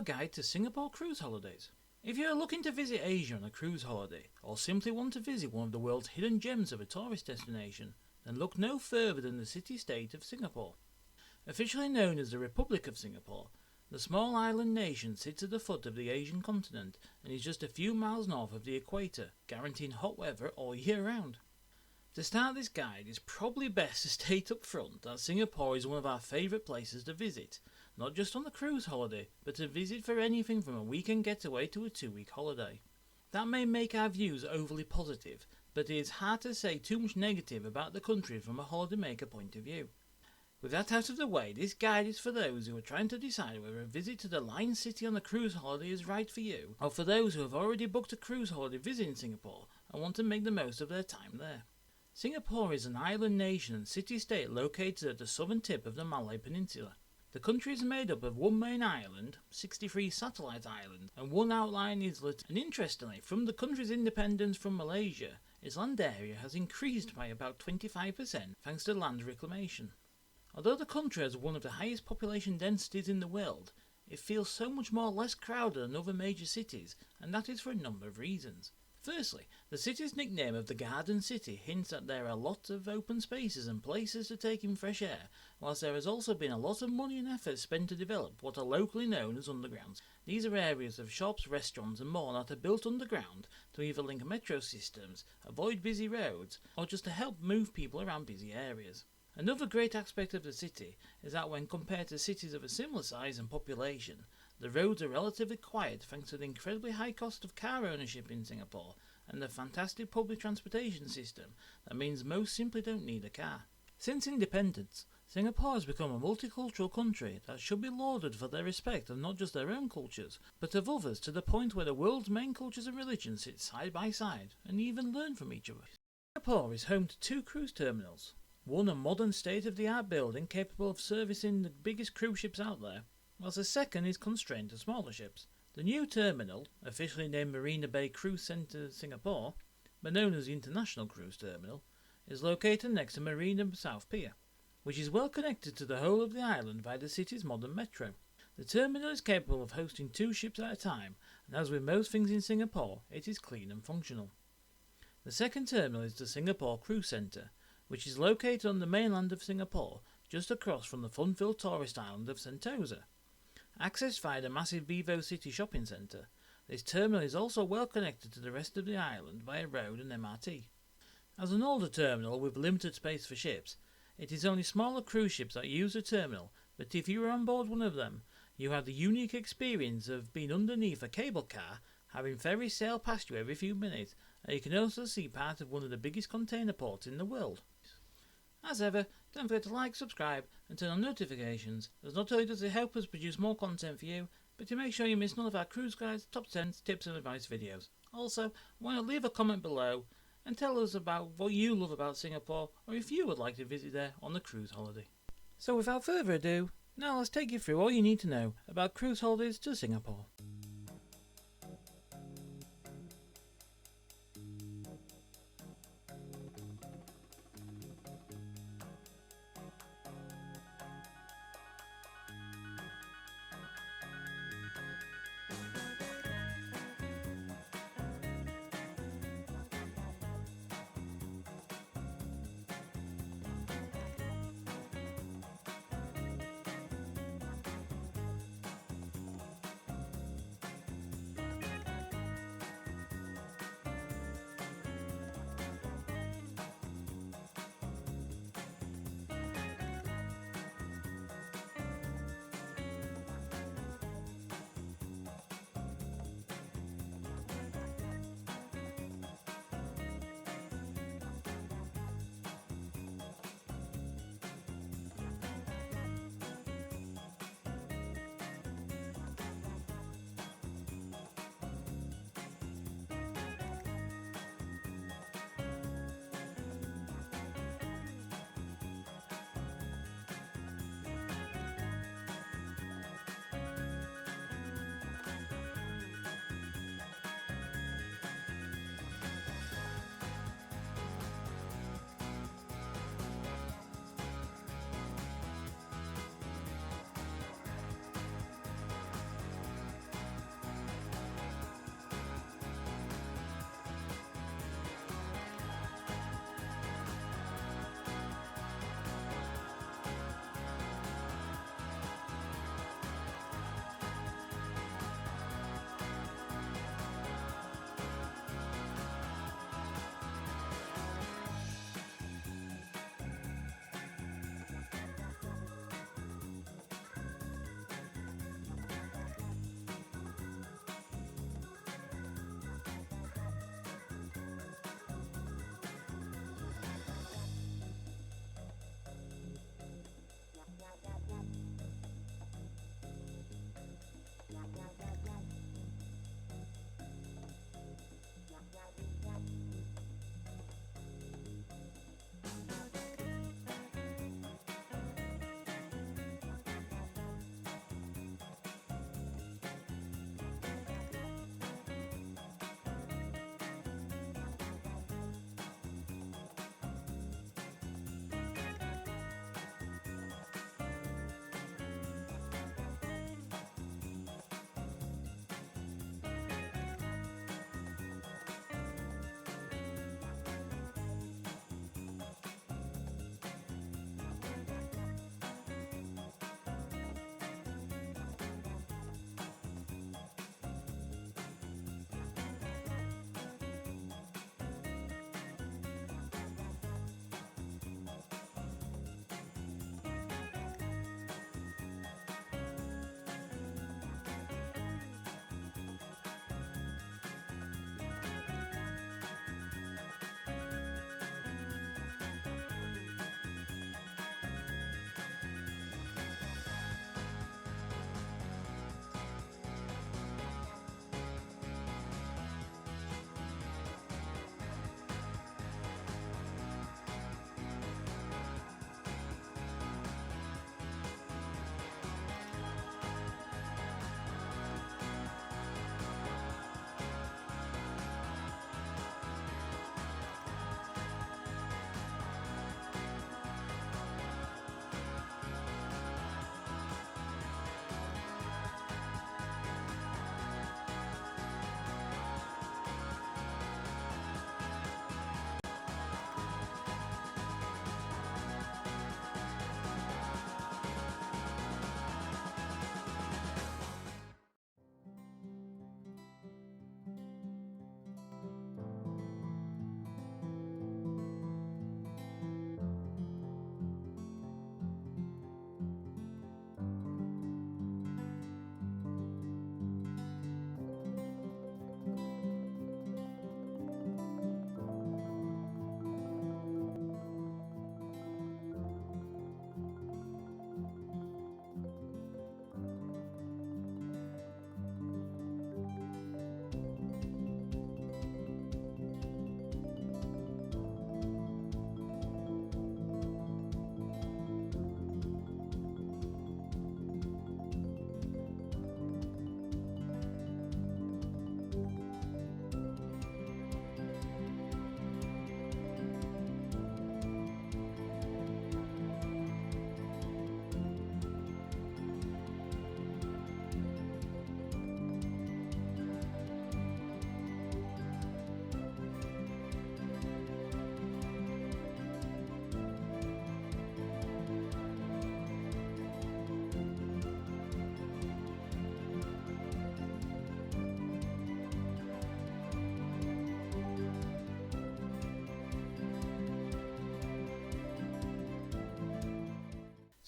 our guide to Singapore cruise holidays. If you are looking to visit Asia on a cruise holiday, or simply want to visit one of the world's hidden gems of a tourist destination, then look no further than the city-state of Singapore. Officially known as the Republic of Singapore, the small island nation sits at the foot of the Asian continent and is just a few miles north of the equator, guaranteeing hot weather all year round. To start this guide, it's probably best to state up front that Singapore is one of our favourite places to visit, not just on the cruise holiday, but to visit for anything from a weekend getaway to a 2-week holiday. That may make our views overly positive, but it is hard to say too much negative about the country from a holidaymaker point of view. With that out of the way, this guide is for those who are trying to decide whether a visit to the Lion City on a cruise holiday is right for you, or for those who have already booked a cruise holiday visiting Singapore and want to make the most of their time there. Singapore is an island nation and city-state located at the southern tip of the Malay Peninsula. The country is made up of one main island, 63 satellite islands, and one outlying islet, and interestingly, from the country's independence from Malaysia, its land area has increased by about 25% thanks to land reclamation. Although the country has one of the highest population densities in the world, it feels so much more less crowded than other major cities, and that is for a number of reasons. Firstly, the city's nickname of the Garden City hints that there are lots of open spaces and places to take in fresh air, whilst there has also been a lot of money and effort spent to develop what are locally known as undergrounds. These are areas of shops, restaurants and more that are built underground to either link metro systems, avoid busy roads, or just to help move people around busy areas. Another great aspect of the city is that when compared to cities of a similar size and population, the roads are relatively quiet thanks to the incredibly high cost of car ownership in Singapore and the fantastic public transportation system that means most simply don't need a car. Since independence, Singapore has become a multicultural country that should be lauded for their respect of not just their own cultures, but of others, to the point where the world's main cultures and religions sit side by side and even learn from each other. Singapore is home to 2 cruise terminals. One, a modern state-of-the-art building capable of servicing the biggest cruise ships out there, whilst the second is constrained to smaller ships. The new terminal, officially named Marina Bay Cruise Centre Singapore, but known as the International Cruise Terminal, is located next to Marina South Pier, which is well connected to the whole of the island by the city's modern metro. The terminal is capable of hosting 2 ships at a time, and as with most things in Singapore, it is clean and functional. The second terminal is the Singapore Cruise Centre, which is located on the mainland of Singapore, just across from the fun-filled tourist island of Sentosa. Accessed via the massive Vivo City shopping centre, this terminal is also well connected to the rest of the island via road and MRT. As an older terminal with limited space for ships, it is only smaller cruise ships that use the terminal, but if you are on board one of them, you have the unique experience of being underneath a cable car, having ferries sail past you every few minutes, and you can also see part of one of the biggest container ports in the world. As ever, don't forget to like, subscribe and turn on notifications, as not only does it help us produce more content for you, but to make sure you miss none of our cruise guides, top 10 tips and advice videos. Also, why not leave a comment below and tell us about what you love about Singapore, or if you would like to visit there on the cruise holiday. So without further ado, now let's take you through all you need to know about cruise holidays to Singapore.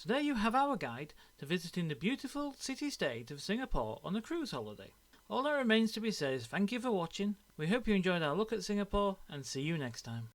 So there you have our guide to visiting the beautiful city-state of Singapore on a cruise holiday. All that remains to be said is thank you for watching. We hope you enjoyed our look at Singapore and see you next time.